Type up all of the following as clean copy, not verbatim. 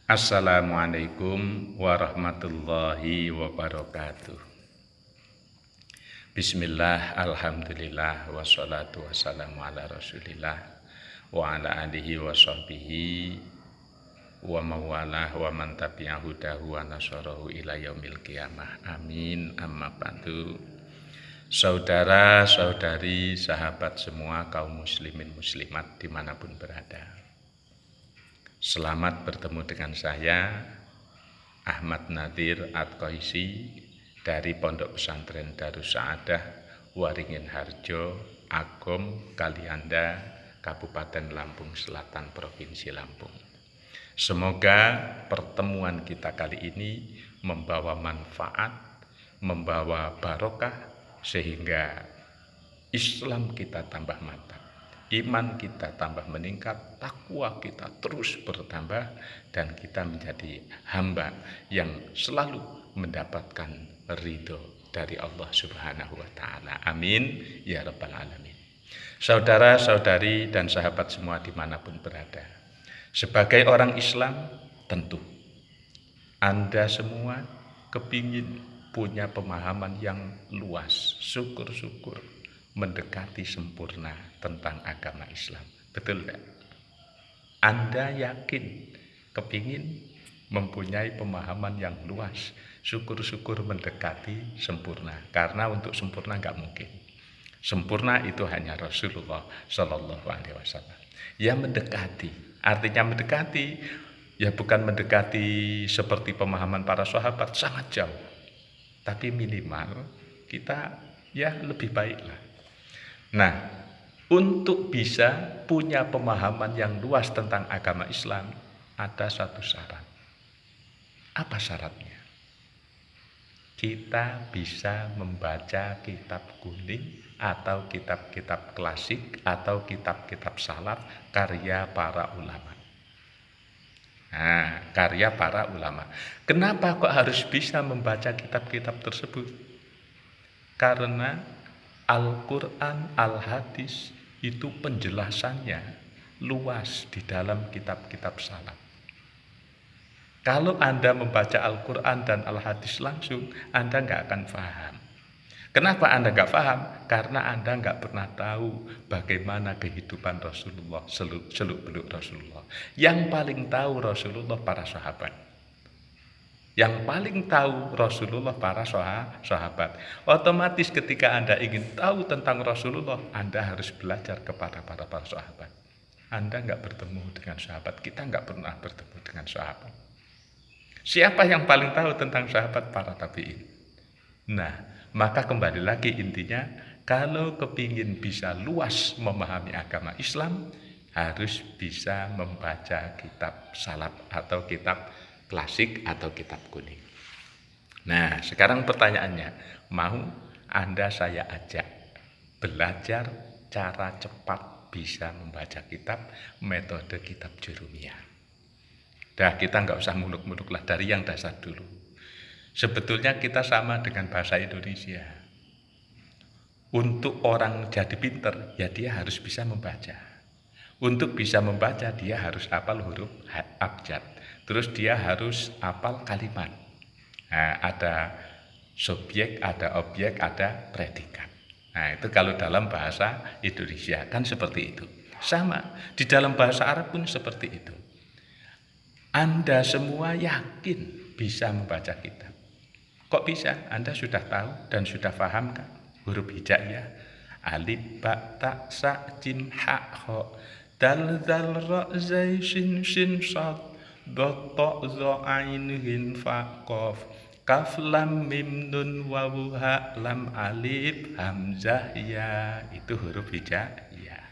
Assalamualaikum warahmatullahi wabarakatuh. Bismillah, alhamdulillah, wassalatu wassalamu ala rasulillah wa ala alihi wa sahbihi wa mawalah wa man tabi'ahu hudahu wa nasarahu ila yaumil qiyamah. Amin, amma ba'du. Saudara-saudari, sahabat semua kaum muslimin muslimat dimanapun berada, selamat bertemu dengan saya Ahmad Nadir At-Qaisi dari Pondok Pesantren Darus Saadah, Waringin Harjo, Agom, Kalianda, Kabupaten Lampung Selatan, Provinsi Lampung. Semoga pertemuan kita kali ini membawa manfaat, membawa barokah, sehingga Islam kita tambah mantap, iman kita tambah meningkat, takwa kita terus bertambah, dan kita menjadi hamba yang selalu mendapatkan ridho dari Allah Subhanahu wa Ta'ala. Amin ya Rabbal Alamin. Saudara-saudari dan sahabat semua dimanapun berada, sebagai orang Islam tentu Anda semua kepingin punya pemahaman yang luas, syukur-syukur mendekati sempurna tentang agama Islam. Betul gak? Anda yakin kepingin mempunyai pemahaman yang luas, syukur-syukur mendekati sempurna. Karena untuk sempurna gak mungkin. Sempurna itu hanya Rasulullah Shallallahu Alaihi Wasallam. Ya mendekati, artinya mendekati, ya bukan mendekati seperti pemahaman para sahabat sangat jauh, tapi minimal kita ya lebih baiklah. Nah, untuk bisa punya pemahaman yang luas tentang agama Islam, ada satu syarat. Apa syaratnya? Kita bisa membaca kitab kuning atau kitab-kitab klasik atau kitab-kitab salaf karya para ulama. Nah, karya para ulama. Kenapa kok harus bisa membaca kitab-kitab tersebut? Karena Al-Quran, Al-Hadis itu penjelasannya luas di dalam kitab-kitab salaf. Kalau Anda membaca Al-Quran dan Al-Hadis langsung, Anda nggak akan paham. Kenapa Anda nggak paham? Karena Anda nggak pernah tahu bagaimana kehidupan Rasulullah, seluk-beluk Rasulullah. Yang paling tahu Rasulullah para sahabat. Yang paling tahu Rasulullah para sahabat. Otomatis ketika Anda ingin tahu tentang Rasulullah, Anda harus belajar kepada para sahabat. Anda nggak bertemu dengan sahabat, kita nggak pernah bertemu dengan sahabat. Siapa yang paling tahu tentang sahabat? Para tabi'in. Nah, maka kembali lagi intinya, kalau kepingin bisa luas memahami agama Islam, harus bisa membaca kitab salaf atau kitab klasik atau kitab kuning. Nah, sekarang pertanyaannya, mau Anda saya ajak belajar cara cepat bisa membaca kitab, metode kitab Jurumiyah. Dah, kita nggak usah muluk-muluk lah, dari yang dasar dulu. Sebetulnya kita sama dengan bahasa Indonesia. Untuk orang jadi pinter, ya dia harus bisa membaca. Untuk bisa membaca, dia harus hafal huruf abjad. Terus dia harus hafal kalimat. Nah, ada subjek, ada objek, ada predikat. Nah, itu kalau dalam bahasa Indonesia kan seperti itu. Sama, di dalam bahasa Arab pun seperti itu. Anda semua yakin bisa membaca kitab. Kok bisa? Anda sudah tahu dan sudah paham kan? Huruf hijaiyah. Alif, ba, ta, sa, jim, ha, kho. Dal, zal, ra, zai, shin, shin, sad. Dot, to, zo, ain, hin, fa, kof. Kaf, lam, mim, nun, wawu, ha, lam, alif, hamzah, ya. Itu huruf hijaiyah.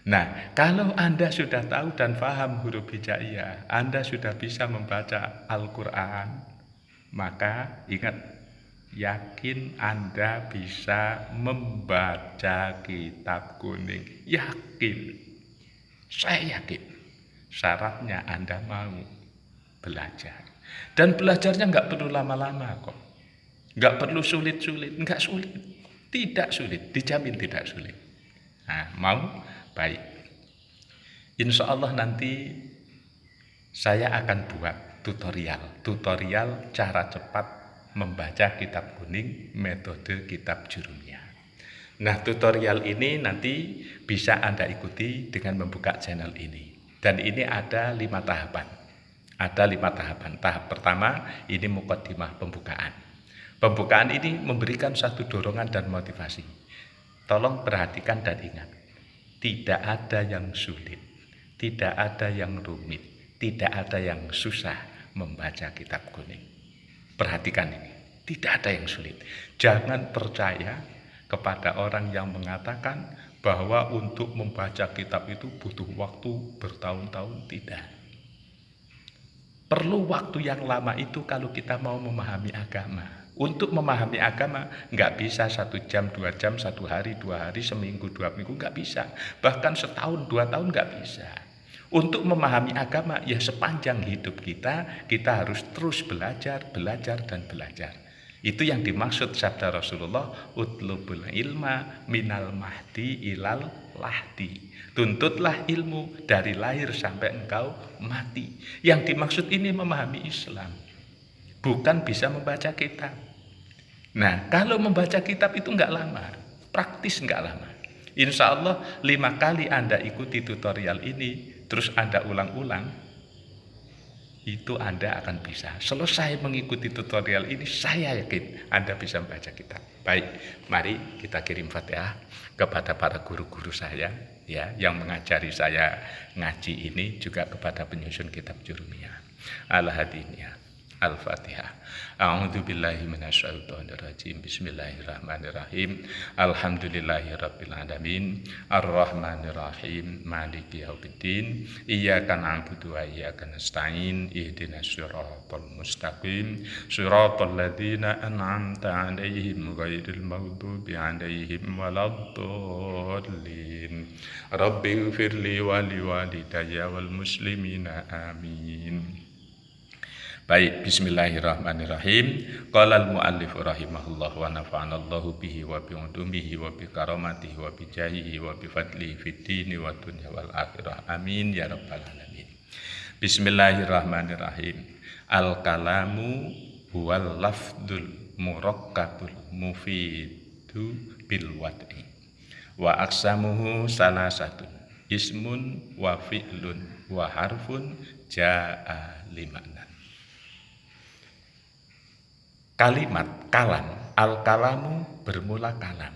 Nah, kalau Anda sudah tahu dan paham huruf hijaiyah, Anda sudah bisa membaca Al-Quran, maka ingat, yakin Anda bisa membaca kitab kuning. Yakin. Saya yakin. Syaratnya Anda mau belajar. Dan belajarnya nggak perlu lama-lama kok. Nggak perlu sulit-sulit. Nggak sulit. Tidak sulit. Dijamin tidak sulit. Nah, mau? Baik. Insya Allah nanti saya akan buat tutorial cara cepat membaca kitab kuning metode kitab Jurumiyah. Nah, tutorial ini nanti bisa Anda ikuti dengan membuka channel ini. Dan ini ada 5 tahapan. Ada 5 tahapan. Tahap pertama ini mukaddimah pembukaan. Pembukaan ini memberikan satu dorongan dan motivasi. Tolong perhatikan dan ingat. Tidak ada yang sulit, tidak ada yang rumit, tidak ada yang susah membaca kitab kuning. Perhatikan ini, tidak ada yang sulit. Jangan percaya kepada orang yang mengatakan bahwa untuk membaca kitab itu butuh waktu bertahun-tahun. Tidak. Perlu waktu yang lama itu kalau kita mau memahami agama. Untuk memahami agama nggak bisa 1 jam, 2 jam, 1 hari, 2 hari, seminggu, 2 minggu, nggak bisa. Bahkan setahun, 2 tahun nggak bisa. Untuk memahami agama ya sepanjang hidup kita harus terus belajar, dan belajar. Itu yang dimaksud sabda Rasulullah, utlubul ilma minal mahdi ilal lahdi. Tuntutlah ilmu dari lahir sampai engkau mati. Yang dimaksud ini memahami Islam, bukan bisa membaca kitab. Nah, kalau membaca kitab itu enggak lama, praktis enggak lama. Insya Allah 5 kali Anda ikuti tutorial ini, terus Anda ulang-ulang, itu Anda akan bisa. Selesai mengikuti tutorial ini, saya yakin Anda bisa membaca kitab. Baik, mari kita kirim Fatihah kepada para guru-guru saya ya yang mengajari saya ngaji ini, juga kepada penyusun kitab Jurumiyah. Al-Hadiniyah. Al-Fatihah. A'udzu billahi minasyaitonir rajim. Bismillahirrahmanirrahim. Alhamdulillahirabbil alamin. Arrahmanir rahim. Maliki yaumiddin. Iyyaka na'budu wa iyyaka nasta'in. Ihdinas siratal mustaqim. Siratal ladzina an'amta 'alaihim ghairil maghdubi 'alaihim waladdallin. Rabbighfirli wa liwalidayya wal muslimina amin. Baik, bismillahirrahmanirrahim. Qala al-muallif rahimahullah wa nafa'anallahu bihi wa bi udumihi wa bi karamatihi wa bi jahihi wa bi fadlihi fid dini wa dunya wal akhirah. Amin ya rabbal alamin. Bismillahirrahmanirrahim. Al-kalamu huwal lafdul murakkabul mufidu bil wad'i. Wa aqsamuhu salasatun. Ismun wa fi'lun wa harfun ja'a limakna. Kalimat, kalam, al-kalamu bermula kalam.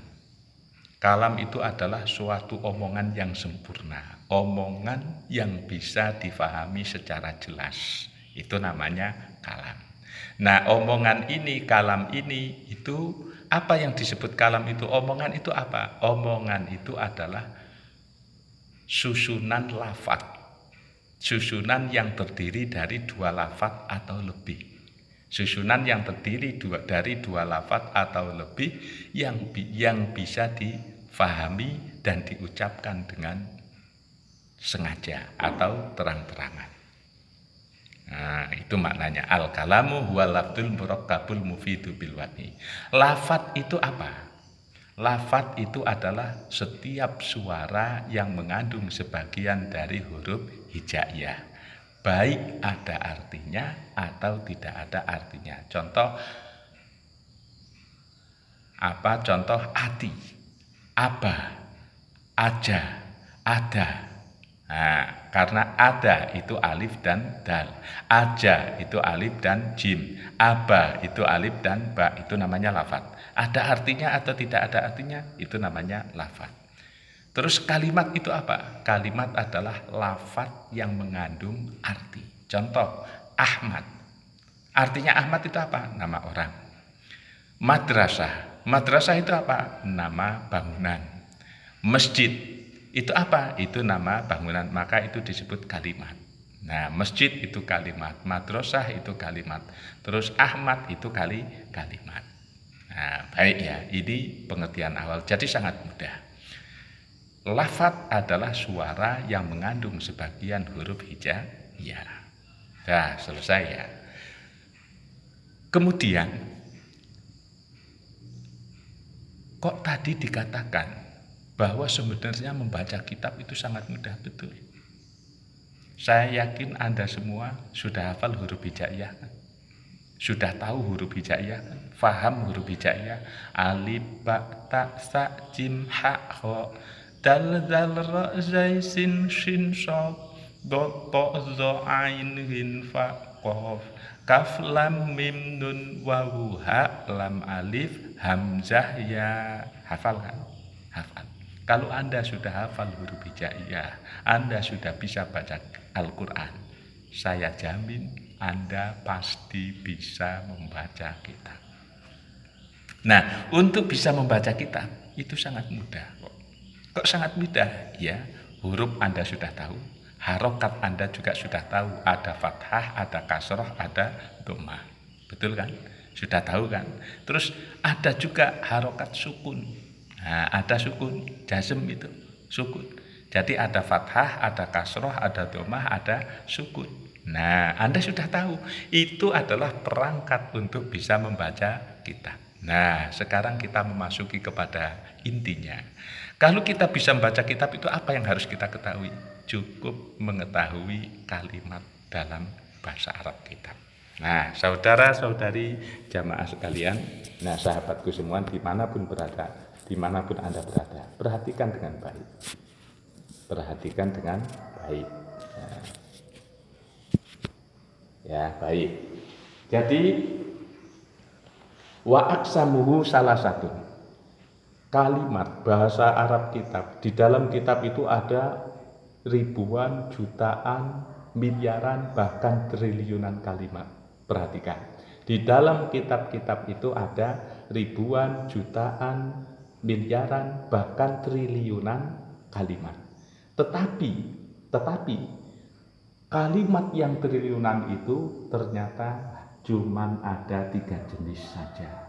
Kalam itu adalah suatu omongan yang sempurna, omongan yang bisa difahami secara jelas. Itu namanya kalam. Nah, omongan ini, kalam ini, itu apa yang disebut kalam itu? Omongan itu apa? Omongan itu adalah susunan lafaz. Susunan yang terdiri dari 2 lafaz atau lebih. Susunan yang terdiri dari 2 lafaz atau lebih yang bisa difahami dan diucapkan dengan sengaja atau terang-terangan. Nah, itu maknanya al-kalamu huwa lafdzul murakkabul mufidu bil wad'i. Lafaz itu apa? Lafaz itu adalah setiap suara yang mengandung sebagian dari huruf hijaiyah. Baik ada artinya atau tidak ada artinya. Contoh apa? Contoh ati, aba, aja, ada. Nah, karena ada itu alif dan dal, aja itu alif dan jim, aba itu alif dan ba, itu namanya lafaz. Ada artinya atau tidak ada artinya, itu namanya lafaz. Terus kalimat itu apa? Kalimat adalah lafaz yang mengandung arti. Contoh, Ahmad. Artinya Ahmad itu apa? Nama orang. Madrasah. Madrasah itu apa? Nama bangunan. Masjid. Itu apa? Itu nama bangunan. Maka itu disebut kalimat. Nah, masjid itu kalimat. Madrasah itu kalimat. Terus Ahmad itu kalimat. Nah, baik ya. Ini pengertian awal. Jadi sangat mudah. Lafaz adalah suara yang mengandung sebagian huruf hijaiyah. Nah, selesai ya. Kemudian, kok tadi dikatakan bahwa sebenarnya membaca kitab itu sangat mudah? Betul. Saya yakin Anda semua sudah hafal huruf hijaiyah kan? Sudah tahu huruf hijaiyah kan? Faham huruf hijaiyah? Alif, ba, ta, sa, jim, ha, ho, dal, zal, ra, zai, sin, shin, shad, dot, to, zo, ain, hin, fa, qaf, kaf, lam, mim, nun, wawu, ha, lam, alif, hamzah, ya. Hafal kan? Hafal. Kalau Anda sudah hafal huruf hijaiyah, Anda sudah bisa baca Al-Quran, saya jamin Anda pasti bisa membaca kitab. Nah, untuk bisa membaca kitab itu sangat mudah. Kok sangat mudah? Ya, huruf Anda sudah tahu, harokat Anda juga sudah tahu. Ada fathah, ada kasroh, ada dhammah. Betul kan? Sudah tahu kan? Terus ada juga harokat sukun. Nah, ada sukun, jazm itu, sukun. Jadi ada fathah, ada kasroh, ada dhammah, ada sukun. Nah, Anda sudah tahu, itu adalah perangkat untuk bisa membaca kitab. Nah, sekarang kita memasuki kepada intinya. Kalau kita bisa membaca kitab itu apa yang harus kita ketahui? Cukup mengetahui kalimat dalam bahasa Arab kitab. Nah, saudara-saudari jamaah sekalian, nah sahabatku semua dimanapun Anda berada, perhatikan dengan baik. Perhatikan dengan baik. Nah, ya, baik. Jadi, wa aksamuhu salah satu. Kalimat bahasa Arab kitab. Di dalam kitab itu ada ribuan, jutaan, miliaran, bahkan triliunan kalimat. Perhatikan. Di dalam kitab-kitab itu ada ribuan, jutaan, miliaran, bahkan triliunan kalimat. Tetapi kalimat yang triliunan itu ternyata cuman ada 3 jenis saja.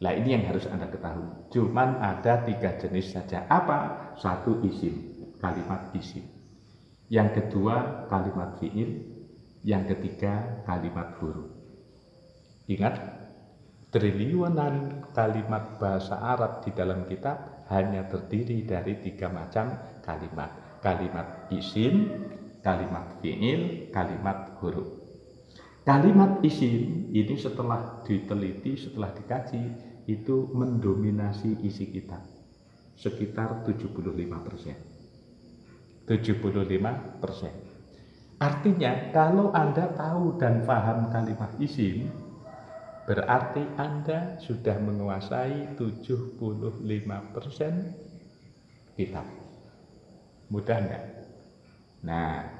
Nah, ini yang harus Anda ketahui. Cuman ada 3 jenis saja. Apa? 1 isim, kalimat isim. Yang kedua kalimat fi'il. Yang ketiga kalimat huruf. Ingat, triliunan kalimat bahasa Arab di dalam kitab hanya terdiri dari 3 macam kalimat. Kalimat isim, kalimat fi'il, kalimat huruf. Kalimat isim ini setelah diteliti, setelah dikaji, itu mendominasi isi kitab. Sekitar 75%. 75%. Artinya kalau Anda tahu dan paham kalimat isim, berarti Anda sudah menguasai 75% kitab. Mudah enggak? Nah,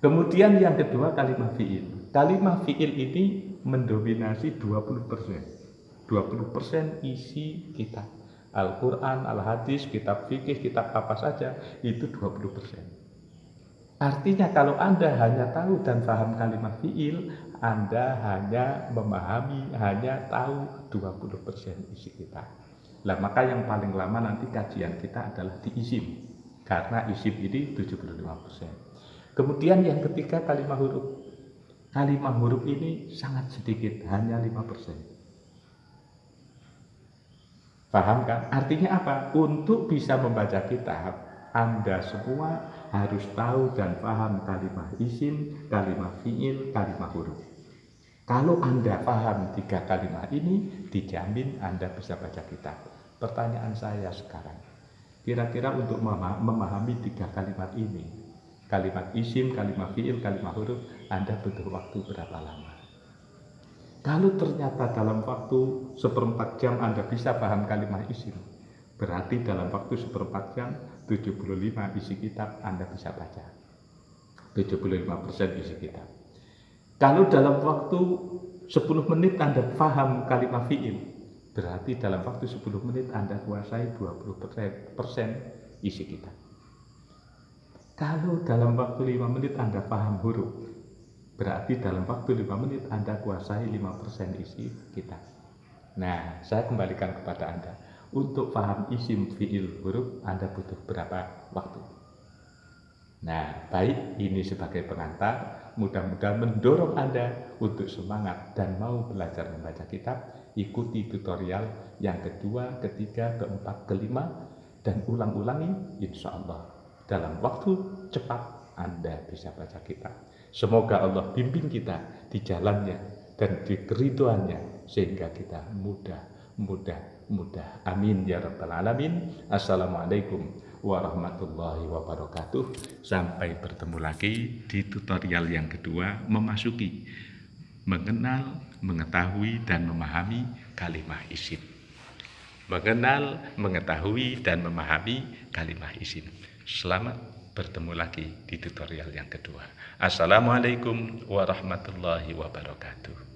kemudian yang kedua kalimat fi'il. Kalimat fi'il ini mendominasi 20%. 20% isi kitab. Al-Quran, Al-Hadis, kitab fikih, kitab apa saja, itu 20%. Artinya kalau Anda hanya tahu dan paham kalimat fi'il, Anda hanya memahami, hanya tahu 20% isi kitab. Nah, maka yang paling lama nanti kajian kita adalah di isim. Karena isim ini 75%. Kemudian yang ketiga kalimat huruf. Kalimat huruf ini sangat sedikit, hanya 5%. Paham kan? Artinya apa? Untuk bisa membaca kitab, Anda semua harus tahu dan paham kalimat isim, kalimat fi'il, kalimat huruf. Kalau Anda paham 3 kalimat ini, dijamin Anda bisa baca kitab. Pertanyaan saya sekarang, kira-kira untuk memahami 3 kalimat ini, kalimat isim, kalimat fi'il, kalimat huruf, Anda butuh waktu berapa lama? Kalau ternyata dalam waktu 1/4 jam Anda bisa paham kalimat isim, berarti dalam waktu 1/4 jam 75 isi kitab Anda bisa baca. 75% isi kitab. Kalau dalam waktu 10 menit Anda paham kalimat fi'il, berarti dalam waktu 10 menit Anda kuasai 20% isi kitab. Kalau dalam waktu 5 menit Anda paham huruf, berarti dalam waktu 5 menit Anda kuasai 5% isi kitab. Nah, saya kembalikan kepada Anda. Untuk paham isim, fi'il, huruf, Anda butuh berapa waktu? Nah, baik, ini sebagai pengantar, mudah-mudahan mendorong Anda untuk semangat dan mau belajar membaca kitab. Ikuti tutorial yang kedua, ketiga, keempat, kelima, dan ulang-ulangi, insya Allah dalam waktu cepat Anda bisa baca kitab. Semoga Allah bimbing kita di jalannya dan di keriduannya sehingga kita mudah. Amin ya rabbal alamin. Assalamualaikum warahmatullahi wabarakatuh. Sampai bertemu lagi di tutorial yang kedua, memasuki, mengenal, mengetahui, dan memahami kalimah isim. Mengenal, mengetahui, dan memahami kalimah isim. Selamat bertemu lagi di tutorial yang kedua. Assalamualaikum warahmatullahi wabarakatuh.